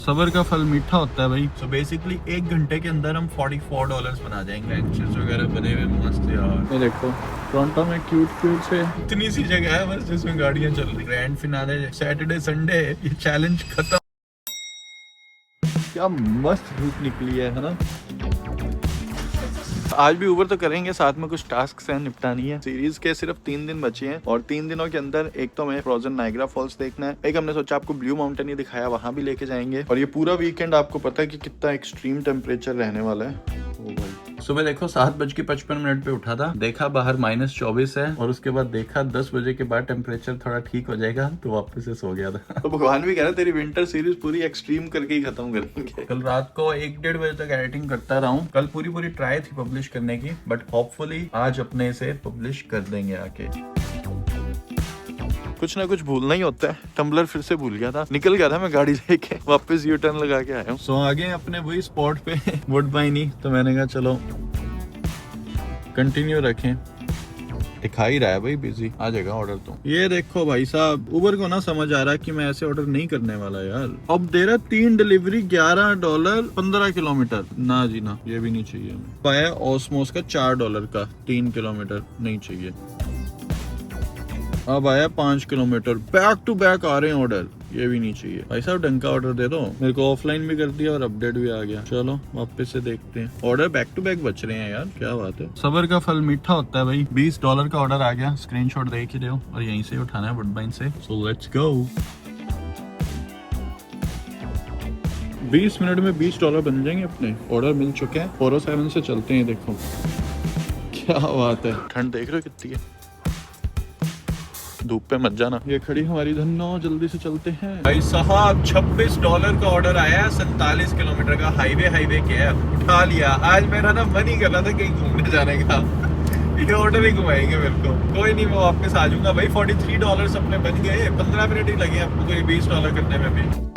सबर का फल मीठा होता है भाई। सो बेसिकली 1 घंटे के अंदर हम $44 बना जाएंगे। बेंचेस वगैरह बने हुए मस्त यार। ये देखो टोरंटो में क्यूट से इतनी सी जगह है बस जिसमें गाड़ियां चल रही। ग्रैंड फिनाले सैटरडे संडे, ये चैलेंज खत्म। क्या मस्त धूप निकली है ना। आज भी ऊबर तो करेंगे, साथ में कुछ टास्क हैं निपटानी है। सीरीज के सिर्फ 3 दिन बचे हैं और 3 दिनों के अंदर एक तो हमें फ्रोजन नायग्रा फॉल्स देखना है, एक हमने सोचा आपको ब्लू माउंटेन ही दिखाया, वहां भी लेके जाएंगे। और ये पूरा वीकेंड आपको पता है कि कितना एक्सट्रीम टेम्परेचर रहने वाला है। ओ भाई सुबह देखो 7:55 पे उठा था, देखा बाहर -24 है और उसके बाद देखा 10 बजे के बाद टेम्परेचर थोड़ा ठीक हो जाएगा तो वापस से सो गया था। तो भगवान भी कह रहा तेरी विंटर सीरीज पूरी एक्सट्रीम करके ही खत्म करेंगे। कल रात को 1-1:30 बजे तक एडिटिंग करता रहा हूँ। कल पूरी ट्राई थी पब्लिश करने की, बट होपफुली आज अपने इसे पब्लिश कर देंगे आके। कुछ ना कुछ भूलना ही होता है। टम्बलर फिर से भूल गया था, निकल गया था मैं गाड़ी लेके, वापस यू टर्न लगा के आया हूँ। सो आगे अपने वही स्पॉट पे वुडबाइन, तो मैंने कहा चलो कंटिन्यू रखें। दिखा ही रहा है भाई बिजी, आ जाएगा ऑर्डर तो। ये देखो भाई साहब, उबर को ना समझ आ रहा है कि मैं ऐसे ऑर्डर नहीं करने वाला यार। अब दे रहा 3 डिलीवरी $11 15 किलोमीटर। ना जी ना, ये भी नहीं चाहिए हमें। पाया ऑस्मोस का $4 का 3 किलोमीटर, नहीं चाहिए। अब आया 5 किलोमीटर, बैक टू बैक आ रहे हैं ऑर्डर, ये भी नहीं चाहिए। भाई साहब ढंग का ऑर्डर दे दो। मेरे को ऑफलाइन भी कर दिया और अपडेट भी आ गया। चलो वापस से देखते हैं। ऑर्डर बैक टू बैक बच रहे हैं यार, क्या बात है। सबर का फल मीठा होता है भाई। $20 का ऑर्डर आ गया, स्क्रीनशॉट देख ही रहे हो, और यहीं से उठाना है वुडबाइन से। So let's go. 20 मिनट में $20 बन जाएंगे अपने। ऑर्डर मिल चुके हैं। 407 से चलते हैं। देखो क्या बात है। ठंड देख रहे हो कितनी है, धूप पे मत जाना। ये खड़ी हमारी धन्नो, जल्दी से चलते हैं। भाई साहब $26 का ऑर्डर आया, 47 किलोमीटर का। हाईवे क्या उठा लिया। आज मेरा ना मन ही कर रहा था कहीं घूमने जाने का। ये ऑर्डर ही घुमाएंगे मेरे को। कोई नहीं, मैं वापस आ जाऊंगा भाई। $43 अपने बन गए। 15 मिनट ही लगे आपको तो ये $20 करने में भी।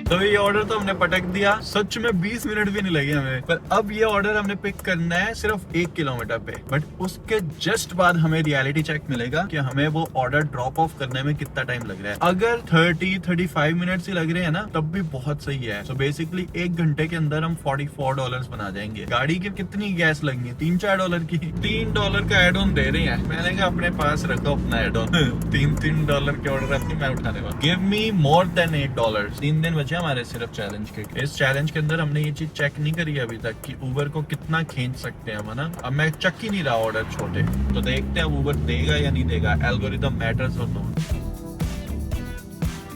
तो ये ऑर्डर तो हमने पटक दिया, सच में 20 मिनट भी नहीं लगे हमें। पर अब ये ऑर्डर हमने पिक करना है सिर्फ 1 किलोमीटर पे। बट उसके जस्ट बाद हमें रियलिटी चेक मिलेगा कि हमें वो ऑर्डर ड्रॉप ऑफ करने में कितना टाइम लग रहा है। अगर 30-35 मिनट ही लग रहे हैं ना, तब भी बहुत सही है। सो बेसिकली 1 घंटे के अंदर हम $44 बना जाएंगे। गाड़ी की कितनी गैस लगनी है? $3-4 की। $3 का एड ऑन दे रहे हैं। मैंने कहा अपने पास रखो अपना एड ऑन। $3 के ऑर्डर अपनी मैं उठाने वाला। Give me more than $8। 3 दिन बचे हमारे सिर्फ चैलेंज के। इस चैलेंज के अंदर हमने ये चीज चेक नहीं करी अभी तक कि उबर को कितना खींच सकते हैं हम, है ना। अब मैं चेक ही नहीं रहा ऑर्डर छोटे, तो देखते हैं उबर देगा या नहीं देगा। एल्गोरिथम मैटर्स और नॉट।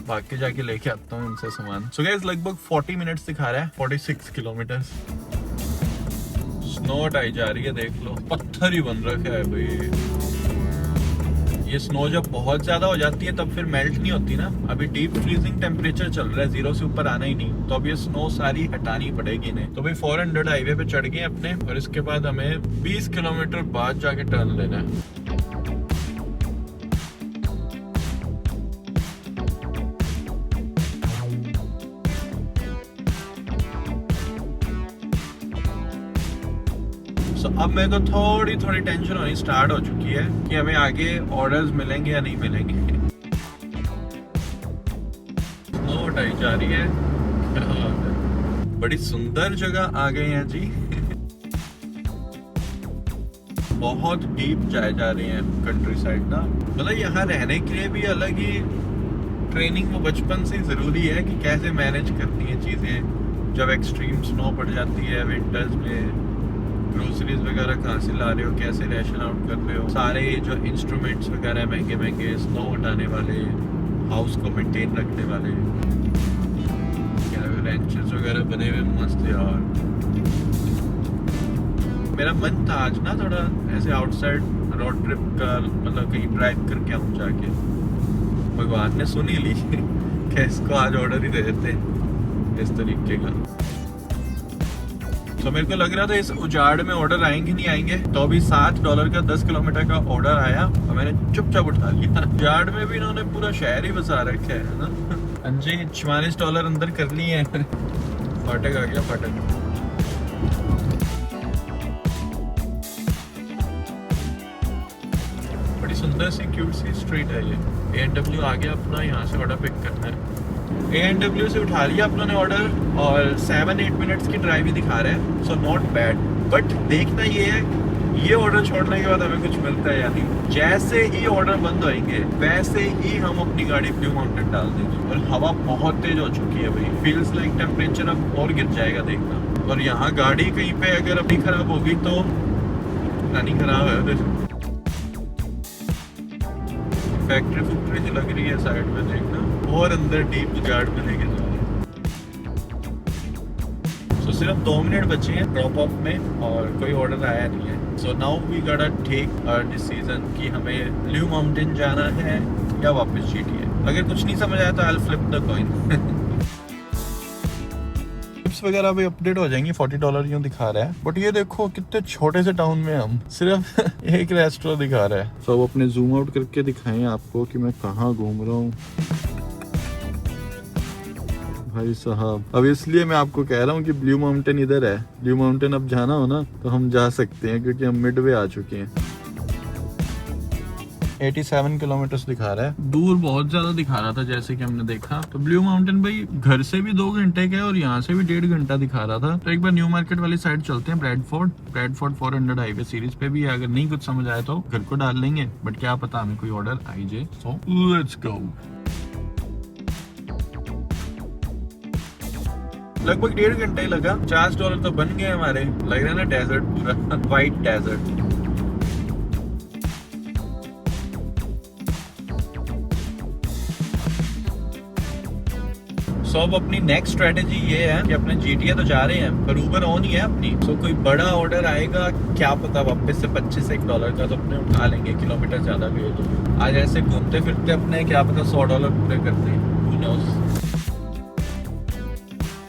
भाग के जाके लेके आता हूँ इनसे सामान। सो गाइस लगभग 40 मिनट्स दिखा रहा है, 46 किलोमीटर। स्नो आई जा रही है, देख लो, पत्थर ही बन रखा है भाई। ये स्नो जब बहुत ज्यादा हो जाती है तब फिर मेल्ट नहीं होती ना। अभी डीप फ्रीजिंग टेम्परेचर चल रहा है, 0 से ऊपर आना ही नहीं। तो अब ये स्नो सारी हटानी पड़ेगी इन्हें। तो भाई 400 हाईवे पे चढ़ गए अपने, और इसके बाद हमें 20 किलोमीटर बाद जाके टर्न लेना है। अब मेरे को थोड़ी टेंशन होनी स्टार्ट हो चुकी है कि हमें आगे ऑर्डर्स मिलेंगे या नहीं मिलेंगे। स्नो हटाई जा रही है। बड़ी सुंदर जगह आ गए हैं जी। बहुत डीप जाए जा रहे हैं कंट्री साइड ना। मतलब यहाँ रहने के लिए भी अलग ही ट्रेनिंग वो बचपन से जरूरी है कि कैसे मैनेज करनी है चीजें जब एक्सट्रीम स्नो पड़ जाती है विंटर्स में। ग्रोसरीज वगैरह कहाँ से ला रहे हो, कैसे रैशन आउट कर रहे हो। सारे जो इंस्ट्रूमेंट्स वगैरह महंगे स्नो हटाने वाले, हाउस को मेंटेन रखने वाले, रेंचेस वगैरह बने हुए मस्त यार। मेरा मन था आज ना थोड़ा ऐसे आउटसाइड रोड ट्रिप का, मतलब कहीं ड्राइव करके आऊँ जाके। भगवान ने सुन ही ली कि इसको आज ऑर्डर ही दे देते इस तरीके का। तो मेरे को लग रहा था इस उजाड़ में ऑर्डर आएंगे नहीं आएंगे। तो अभी $7 का 10 किलोमीटर का ऑर्डर आया और मैंने चुपचाप उठा लिया। उजाड़ में भी इन्होंने पूरा शहर ही बसा रखा है ना। हाँ जी, $44 अंदर कर लिए हैं। फाटक आ गया, फाटक। बड़ी सुंदर सी क्यूट सी स्ट्रीट है ये। A&W आ गया अपना, यहाँ से ऑर्डर पिक करना है। ANW से उठा लिया अपनों ने ऑर्डर और 7-8 मिनट्स की ड्राइव ही दिखा रहा है, सो नॉट बैड। बट देखना ये है, ये ऑर्डर छोड़ने के बाद हमें कुछ मिलता है या नहीं। जैसे ही ऑर्डर बंद होएंगे वैसे ही हम अपनी गाड़ी ब्लू माउंटेन डाल देंगे। और हवा बहुत तेज हो चुकी है भाई, फील्स लाइक टेम्परेचर अब और गिर जाएगा देखना। और यहाँ गाड़ी कहीं पे अगर अपनी खराब होगी तो नहीं खराब है उधर। फैक्ट्री लग रही है साइड में देखना, और अंदर डीप गार्ड में लेके जाओ। तो सिर्फ 2 मिनट बचे हैं ड्रॉप ऑफ में और कोई ऑर्डर आया नहीं है। So now we got to take our decision कि हमें ब्लू माउंटेन जाना है या वापस GTA। अगर कुछ नहीं समझ आया तो I will flip the coin. Tips वगैरह भी अपडेट हो जाएंगी। $40 यूं दिखा रहा है, बट ये देखो कितने छोटे से टाउन में हम सिर्फ एक रेस्टोरेंट दिखा रहा है। तो अब अपने जूम आउट करके दिखाएं आपको कि मैं कहाँ घूम रहा हूँ भाई साहब। अब इसलिए मैं आपको कह रहा हूँ कि ब्लू माउंटेन इधर है। ब्लू माउंटेन अब जाना हो ना तो हम जा सकते हैं, क्योंकि हम मिडवे आ चुके हैं। 87 किलोमीटर दिखा रहा है, दूर बहुत ज्यादा दिखा रहा था जैसे कि हमने देखा। तो ब्लू माउंटेन भाई घर से भी 2 घंटे का है और यहाँ से भी 1.5 घंटा दिखा रहा था। तो एक बार न्यू मार्केट वाली साइड चलते हैं। ब्रैडफोर्ड 400 हाईवे सीरीज पे भी है। अगर नहीं कुछ समझ आया तो घर को डाल लेंगे, बट क्या पता हमें कोई ऑर्डर आई जाए। So let's go. लगभग 1.5 घंटे लगा। $50 तो बन गए हमारे। लग रहा है ना डेजर्ट, पूरा व्हाइट डेजर्ट। सो अब अपनी नेक्स्ट स्ट्रेटेजी ये है कि अपने GTA तो जा रहे हैं पर ऊबर ऑन ही है अपनी। सो कोई बड़ा ऑर्डर आएगा, क्या पता वापस से $25 का तो अपने उठा लेंगे, किलोमीटर ज्यादा भी हो तो। आज ऐसे घूमते फिरते अपने क्या पता $100 पूरे करते हैं। Who knows?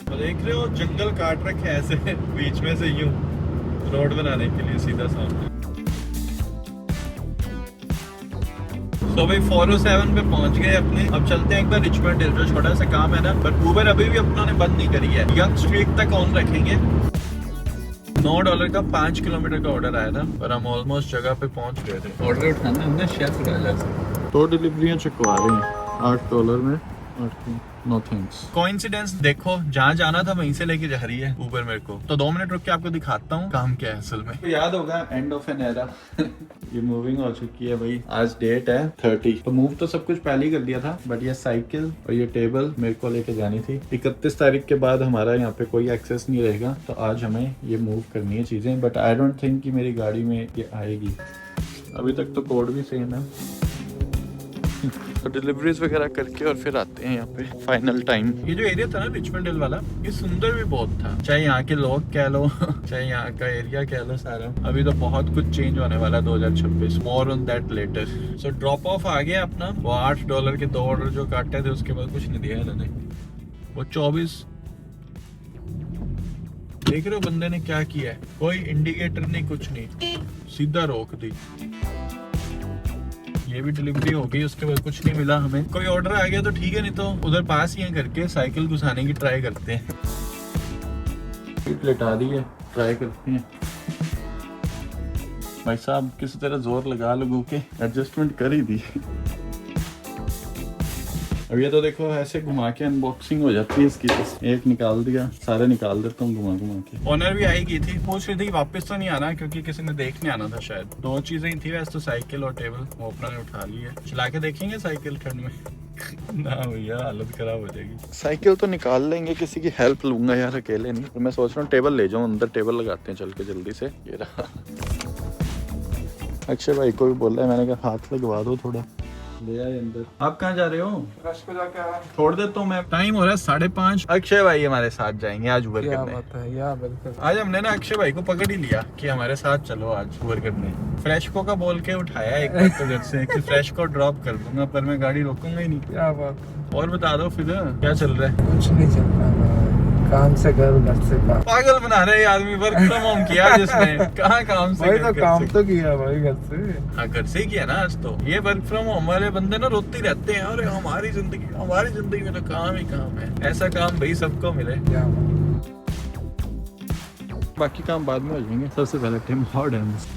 तो देख रहे हो जंगल काट रखे ऐसे बीच में से यूं रोड बनाने के लिए सीधा सामने। तो भाई 407 पे पहुंच गए अपने। अब चलते हैं एक बार रिचमंड हिल, जो छोटा सा काम है ना, पर ऊबर अभी भी अपनों ने बंद नहीं करी है। यंग स्ट्रीट तक ऑन रखेंगे। $9 का 5 किलोमीटर का ऑर्डर आया था, पर हम ऑलमोस्ट जगह पे पहुंच गए थे। ऑर्डर उठाना हमने शेफ राजा से। तो डिलीवरियां चुकवा रही हैं $8 में। No thanks. कोइंसिडेंस देखो, जहाँ जाना था वहीं से लेके जा रही है ऊबर मेरे को। तो 2 मिनट रुक के आपको दिखाता हूँ काम क्या है असल में। तो याद होगा एंड ऑफ एन एरा। ये मूविंग हो चुकी है भाई। आज डेट है 30। तो मूव तो सब कुछ पहले ही कर दिया था, बट ये साइकिल और ये टेबल मेरे को लेके जानी थी। 31 तारीख के बाद हमारा यहाँ पे कोई एक्सेस नहीं रहेगा, तो आज हमें ये मूव करनी है चीजें। बट आई डोंट थिंक कि मेरी गाड़ी में ये आएगी। अभी तक तो कोड भी सेम है। तो डिलीवरीज वगैरह करके और फिर आते हैं यहाँ पे फाइनल टाइम। ये जो एरिया था ना रिचमंड हिल वाला, ये सुंदर भी बहुत था। चाहे यहाँ के लोग कह लो चाहे यहाँ का एरिया कह लो सारा। अभी तो बहुत कुछ चेंज होने वाला है 2026। More on that later. So drop off आ गया अपना। वो $8 के 2 ऑर्डर जो काटे थे उसके बाद कुछ नहीं दिया इन्होंने। वो 24 देख रहे हो बंदे ने क्या किया है। कोई इंडिकेटर नहीं, कुछ नहीं, सीधा रोक दी। ये भी डिलीवरी हो गई, उसके बाद कुछ नहीं मिला हमें। कोई ऑर्डर आ गया तो ठीक है, नहीं तो उधर पास ही है करके साइकिल घुसाने की ट्राई करते हैं। लेटा दी है, ट्राई करते हैं। भाई साहब किसी तरह जोर लगा लगू के एडजस्टमेंट कर ही दी। अब ये तो देखो ऐसे घुमा के अनबॉक्सिंग हो जाती है इसकी। एक निकाल दिया, सारे निकाल देता हूँ घुमा घुमा के। ओनर भी आई गई थी, पूछ रही थी वापस तो नहीं आना, क्योंकि किसी ने देखने आना था शायद। 2 चीजें ही थी वैसे तो, साइकिल और टेबल। वो अपना ने उठा ली है। चला के देखेंगे साइकिल ठंड में। ना भैया हालत खराब हो जाएगी। साइकिल तो निकाल लेंगे, किसी की हेल्प लूंगा यार, अकेले नहीं। तो मैं सोच रहा हूँ टेबल ले जाऊँ, अंदर टेबल लगाते हैं चल के जल्दी से। ये रहा। अक्षय भाई को भी बोल रहा है, मैंने कहा हाथ लगवा दो थोड़ा। ले आए अंदर। आप कहाँ जा रहे हो? रश पे जाके आया। छोड़ देता हूँ मैं, टाइम हो रहा है 5:30। अक्षय भाई हमारे साथ जाएंगे आज उबर करने। बिल्कुल। आज हमने ना अक्षय भाई को पकड़ ही लिया कि हमारे साथ चलो आज उबर करने। फ्रेशको का बोल के उठाया एक बार तो घर से कि फ्रेशको ड्रॉप कर दूंगा, पर मैं गाड़ी रोकूंगा ही नहीं। क्या बात। और बता दो फिर क्या चल रहा है? कुछ नहीं चल रहा, काम से घर से काम। पागल बना रहे हैं आदमी। वर्क फ्रॉम होम किया जिसने, कहाँ काम से? भाई तो काम तो किया भाई घर से। हाँ घर से ही किया ना आज तो। ये वर्क फ्रॉम होम वाले बंदे ना रोते ही रहते हैं, अरे हमारी जिंदगी में तो काम ही काम है। ऐसा काम भाई सबको मिले। क्या बाकी काम बाद में हो जाएंगे। सबसे पहले टिम हॉर्टन्स।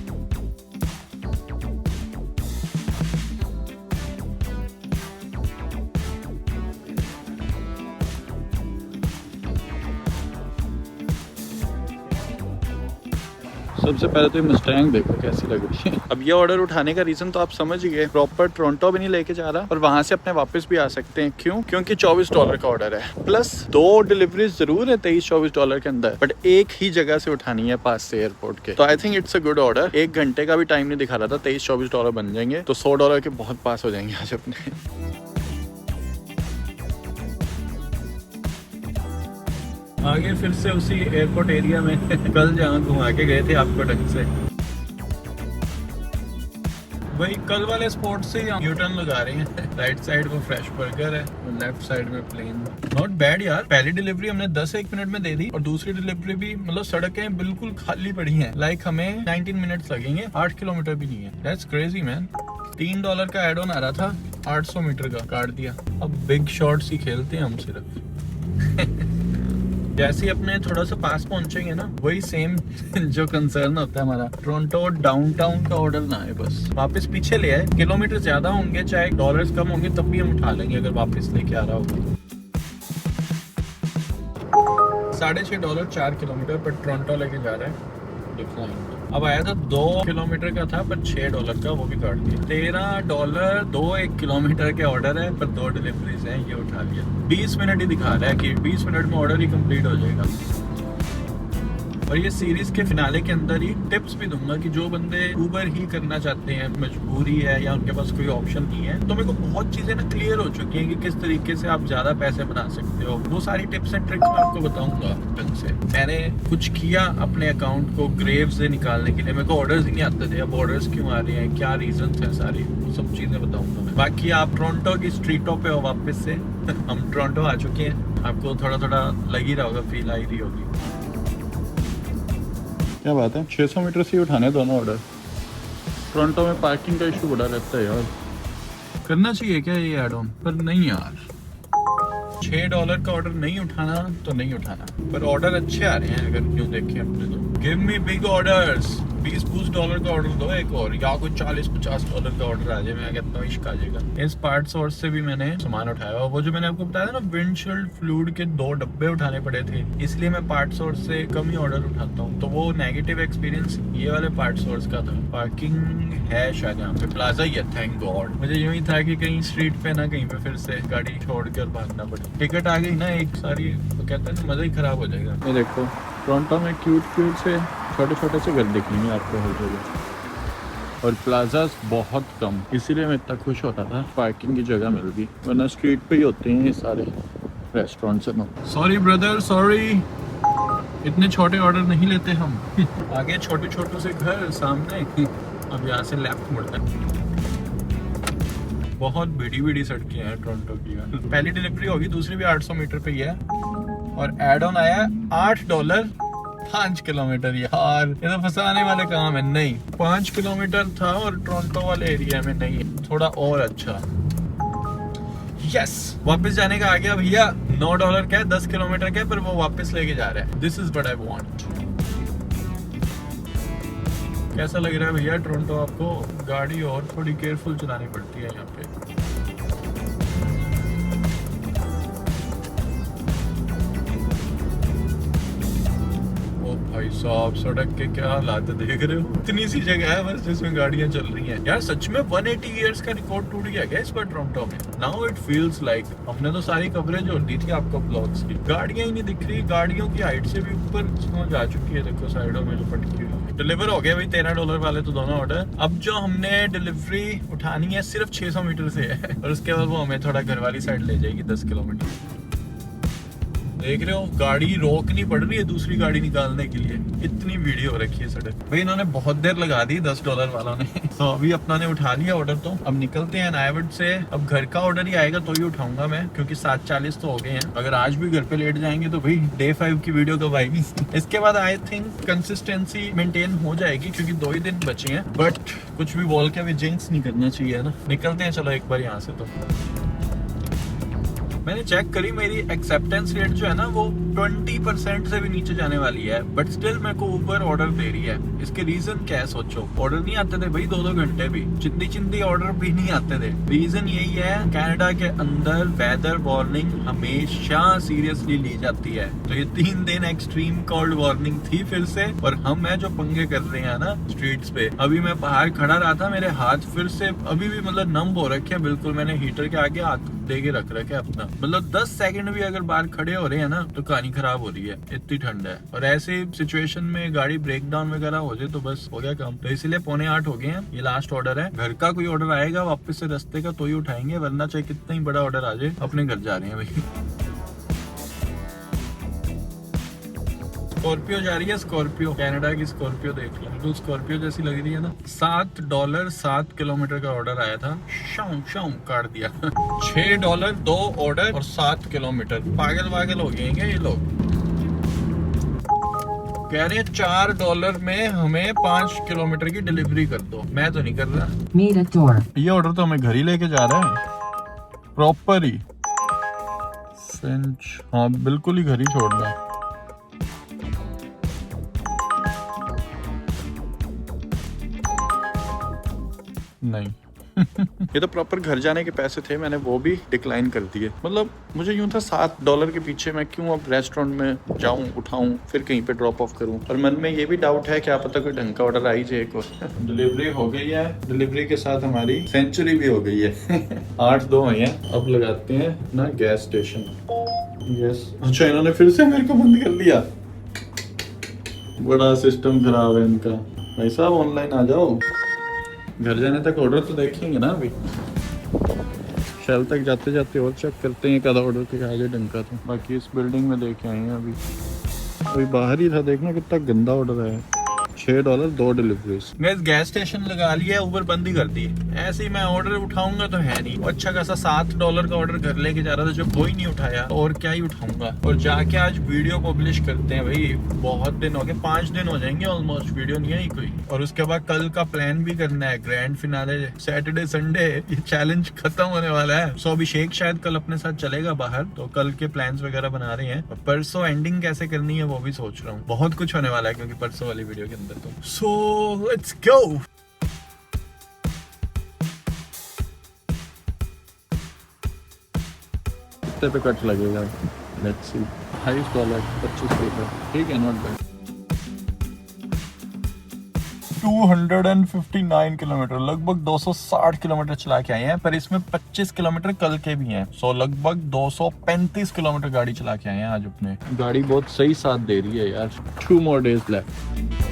सबसे पहले तो ये मस्टैंग देखो कैसी लग रही है। अब ये ऑर्डर उठाने का रीजन तो आप समझ ही गए, प्रॉपर टोरंटो भी नहीं लेके जा रहा और वहां से अपने वापस भी आ सकते हैं। क्यों? क्योंकि $24 का ऑर्डर है, प्लस 2 डिलीवरीज जरूर है $23-24 के अंदर, बट एक ही जगह से उठानी है पास से एयरपोर्ट के। तो I think it's a good order. 1 घंटे का भी टाइम नहीं दिखा रहा था, $23-24 बन जाएंगे, तो $100 के बहुत पास हो जाएंगे आज अपने। आगे फिर से उसी एयरपोर्ट एरिया में कल जहाँ घुमा के गए थे आपको ढंग से, वही कल वाले स्पॉट से यू टर्न लगा रहे हैं। राइट साइड वो फ्रेश बर्गर है, लेफ्ट साइड में प्लेन। नॉट बैड यार। पहली डिलीवरी हमने 10-1 मिनट में दे दी और दूसरी डिलीवरी भी, मतलब सड़कें बिल्कुल खाली पड़ी हैं। लाइक हमें 19 मिनट्स लगेंगे, 8 किलोमीटर भी नहीं है। That's crazy man. $3 का एड ऑन आ रहा था, 800 मीटर का काट दिया। अब बिग शॉट्स ही खेलते हैं हम सिर्फ। जैसे ही अपने थोड़ा सा पास पहुंचेंगे ना, वही सेम जो कंसर्न होता है हमारा, टोरंटो डाउनटाउन का ऑर्डर ना आए, बस वापस पीछे ले आए। किलोमीटर ज्यादा होंगे चाहे डॉलर्स कम होंगे तब भी हम उठा लेंगे अगर वापस लेके आ रहा होगा। $6.5 4 किलोमीटर पर टोरंटो लेके जा रहा है। अब आया था 2 किलोमीटर का था पर $6 का, वो भी काट दिया। $13 2 1 किलोमीटर के ऑर्डर है पर 2 डिलीवरीज हैं, ये उठा लिया। 20 मिनट ही दिखा रहा है कि 20 मिनट में ऑर्डर ही कंप्लीट हो जाएगा। और ये सीरीज के फिनाले के अंदर ही टिप्स भी दूंगा कि जो बंदे ऊबर ही करना चाहते हैं, मजबूरी है या उनके पास कोई ऑप्शन नहीं है, तो मेरे को बहुत चीजें ना क्लियर हो चुकी हैं कि किस तरीके से आप ज्यादा पैसे बना सकते हो। वो सारी टिप्स एंड ट्रिक्स मैं आपको बताऊंगा ढंग से। मैंने कुछ किया अपने अकाउंट को ग्रेव से निकालने के लिए, मेरे को ऑर्डर्स ही नहीं आते थे। अब ऑर्डर्स क्यों आ रहे हैं, क्या रीजन है, सारी सब चीजें बताऊंगा मैं। बाकी आप टोरंटो की स्ट्रीटों पे हो वापस से। हम टोरंटो आ चुके हैं, आपको थोड़ा थोड़ा लग ही रहा होगा, फील आई रही होगी। क्या बात है, 600 मीटर से ही उठाने दोनों ऑर्डर। टोरंटो में पार्किंग का इशू बड़ा रहता है यार। करना चाहिए क्या ये ऐड ऑन, पर नहीं यार। $6 का ऑर्डर नहीं उठाना तो नहीं उठाना, पर ऑर्डर अच्छे आ रहे हैं अगर क्यों देखें अपने तो। Give me big orders. $20 का ऑर्डर दो एक और, या कोई $40-50 का ऑर्डर आ जाए, मैं कहता हूँ इश्क आ जाएगा। इस पार्ट सोर्स से भी मैंने सामान उठाया। वो जो मैंने आपको बताया ना, विंडशील्ड फ्लूइड के 2 डब्बे उठाने पड़े थे, इसलिए मैं पार्ट सोर्स से कम ही ऑर्डर उठाता हूँ। तो वो नेगेटिव एक्सपीरियंस ये वाले पार्ट सोर्स का था। पार्किंग है शायद यहाँ पे, प्लाजा ही है, थैंक गॉड। मुझे यूं ही था कि कहीं स्ट्रीट पे ना कहीं पे फिर से गाड़ी छोड़कर भागना पड़े। टिकट आ गई ना एक सारी, तो कहते हैं मजा ही खराब हो जाएगा। ये देखो टोरंटो में क्यूट से छोटे छोटे से घर दिखेंगे आपको हर जगह, और प्लाजास बहुत कम, इसीलिए मैं इतना खुश होता था पार्किंग की जगह मिल गई, वरना स्ट्रीट पे ही होते हैं ये सारे रेस्टोरेंट्स में। सॉरी ब्रदर, सॉरी, इतने छोटे ऑर्डर नहीं लेते हम। आगे छोटे छोटे से घर, सामने अब यहाँ से लेफ्ट मुड़ता है। बहुत बड़ी सड़कें हैं टोरंटो की। पहली डिलीवरी होगी, दूसरी भी 800 मीटर पे ही है, और एड ऑन आया $8 5 किलोमीटर। यार ये तो फंसाने वाले काम है। नहीं, 5 किलोमीटर था और टोरंटो वाले एरिया में नहीं, थोड़ा और अच्छा। यस, वापस जाने का आ गया भैया। $9 का है, 10 किलोमीटर का है, पर वो वापस लेके जा रहा है। This is what I want. कैसा लग रहा है भैया टोरंटो आपको? गाड़ी और थोड़ी केयरफुल चलानी पड़ती है यहाँ पे। भाई साहब, सड़क के क्या हालात देख रहे हो। इतनी सी जगह है बस जिसमें गाड़ियां चल रही हैं। यार सच में 180 इयर्स का रिकॉर्ड टूट गया क्या इस बार टोरंटो में? Now it feels like. हमने तो सारी कवरेज और दी थी आपको ब्लॉग्स की, गाड़ियां ही नहीं दिख रही। गाड़ियों की हाइट से भी ऊपर समझ आ चुकी है। देखो साइडों में जो पटकी हुई। डिलीवर हो गया भाई $13 वाले तो दोनों ऑर्डर। अब जो हमने डिलीवरी उठानी है सिर्फ 600 मीटर से है, और उसके बाद वो हमें थोड़ा घर वाली साइड ले जाएगी 10 किलोमीटर। देख रहे हो, गाड़ी रोकनी पड़ रही है दूसरी गाड़ी निकालने के लिए, इतनी वीडियो हो रखी है सड़क भाई। इन्होंने बहुत देर लगा दी $10 वालों ने। तो अभी अपना ने उठा लिया ऑर्डर, तो अब निकलते हैं नायवर्ड से। अब घर का ऑर्डर ही आएगा तो ही उठाऊंगा मैं, क्योंकि 7:40 तो हो गए हैं। अगर आज भी घर पे लेट जाएंगे तो भाई डे 5 की वीडियो कब आएगी? इसके बाद आई थिंक कंसिस्टेंसी मेंटेन हो जाएगी, क्योंकि 2 ही दिन बचे हैं। बट कुछ भी बोल के अभी जिंक्स नहीं करना चाहिए ना। निकलते हैं चलो एक बार यहाँ से। तो मैंने चेक करी, मेरी एक्सेप्टेंस रेट जो है ना वो 20% से भी नीचे जाने वाली है, बट स्टिल मेरे को ऊबर ऑर्डर दे रही है। इसके रीजन क्या है सोचो, ऑर्डर नहीं आते थे भाई 2-2 घंटे भी, चिंदी ऑर्डर भी नहीं आते थे। रीजन यही है, कनाडा के अंदर वेदर वार्निंग हमेशा सीरियसली ली जाती है। तो ये 3 दिन एक्सट्रीम कोल्ड वार्निंग थी फिर से, और हम है जो पंगे कर रहे हैं ना स्ट्रीट्स पे। अभी मैं बाहर खड़ा रहा था, मेरे हाथ फिर से अभी भी मतलब नम हो रखे हैं बिल्कुल। मैंने हीटर के आगे हाथ दे के रख रखे अपना, मतलब 10 सेकंड भी अगर बाहर खड़े हो रहे हैं ना तो कहानी खराब हो रही है, इतनी ठंड है। और ऐसे सिचुएशन में गाड़ी ब्रेक डाउन वगैरह हो जाए तो बस हो गया काम। तो इसलिए 7:45 हो गए हैं, ये लास्ट ऑर्डर है। घर का कोई ऑर्डर आएगा वापस से रास्ते का तो ही उठाएंगे, वरना चाहे कितना ही बड़ा ऑर्डर आ जाए अपने घर जा रहे हैं भाई। स्कॉर्पियो जा रही है, स्कॉर्पियो, कनाडा की स्कॉर्पियो देख लो, तो स्कॉर्पियो जैसी लग रही है ना। $7 7 किलोमीटर का ऑर्डर आया था, शाम काट दिया। $6 2 ऑर्डर और 7 किलोमीटर। पागल हो गए हैं ये लोग। कह रहे हैं $4 में हमें 5 किलोमीटर की डिलीवरी कर दो। मैं तो नहीं कर रहा। Meet at door. ये ऑर्डर तो हमें घर ही लेके जा रहा है, प्रॉपर ही फिंच। हाँ बिल्कुल ही घर ही छोड़ना है। नहीं ये तो प्रॉपर घर जाने के पैसे थे, मैंने वो भी डिक्लाइन कर दिए। मतलब मुझे यूं था $7 के पीछे मैं क्यों अब रेस्टोरेंट में जाऊं, उठाऊं, फिर कहीं पे ड्रॉप ऑफ करूं। और मन में ये भी डाउट है क्या पता कोई ढंग का ऑर्डर आई जाए। एक और डिलीवरी हो गई है, डिलीवरी के साथ हमारी सेंचुरी भी हो गई है। 8-2 हुई है। अब लगाते हैं ना गैस स्टेशन। यस, अच्छा इन्होंने फिर से मेरे को बंद कर दिया, बड़ा सिस्टम खराब है इनका। भाई साहब ऑनलाइन आ जाओ, घर जाने तक ऑर्डर तो देखेंगे ना। अभी शेल तक जाते जाते और चेक करते हैं कदा ऑर्डर के आगे ढंग का। तो बाकी इस बिल्डिंग में देखे आए हैं, अभी बाहर ही था, देखना कितना गंदा ऑर्डर है। $6 2 डिलीवरीज। गैस स्टेशन लगा लिया, ऊबर बंद ही कर दी। ऐसे ही मैं ऑर्डर उठाऊंगा तो है नहीं। अच्छा खासा $7 का ऑर्डर घर लेके जा रहा था, जब कोई नहीं उठाया और क्या ही उठाऊंगा। और जाके आज वीडियो पब्लिश करते हैं भाई, बहुत दिन हो गए, 5 दिन हो जाएंगे ऑलमोस्ट, वीडियो नहीं आई कोई। और उसके बाद कल का प्लान भी करना है, ग्रैंड फिनाले सैटरडे संडे, ये चैलेंज खत्म होने वाला है। सो अभिषेक शायद कल अपने साथ चलेगा बाहर, तो कल के प्लान्स वगैरह बना रहे हैं। परसों एंडिंग कैसे करनी है वो भी सोच रहा हूँ। बहुत कुछ होने वाला है क्योंकि परसों वाली वीडियो के अंदर। तो सो लेट्स गो। कितने पे कट लगेगा, लेट्स सी। $28 $25, ठीक है, नॉट बैड। 259 किलोमीटर, लगभग 260 किलोमीटर चला के आए हैं, पर इसमें 25 किलोमीटर कल के भी हैं। सो लगभग 235 किलोमीटर गाड़ी चला के आए हैं आज अपने। गाड़ी बहुत सही साथ दे रही है यार। 2 more days left।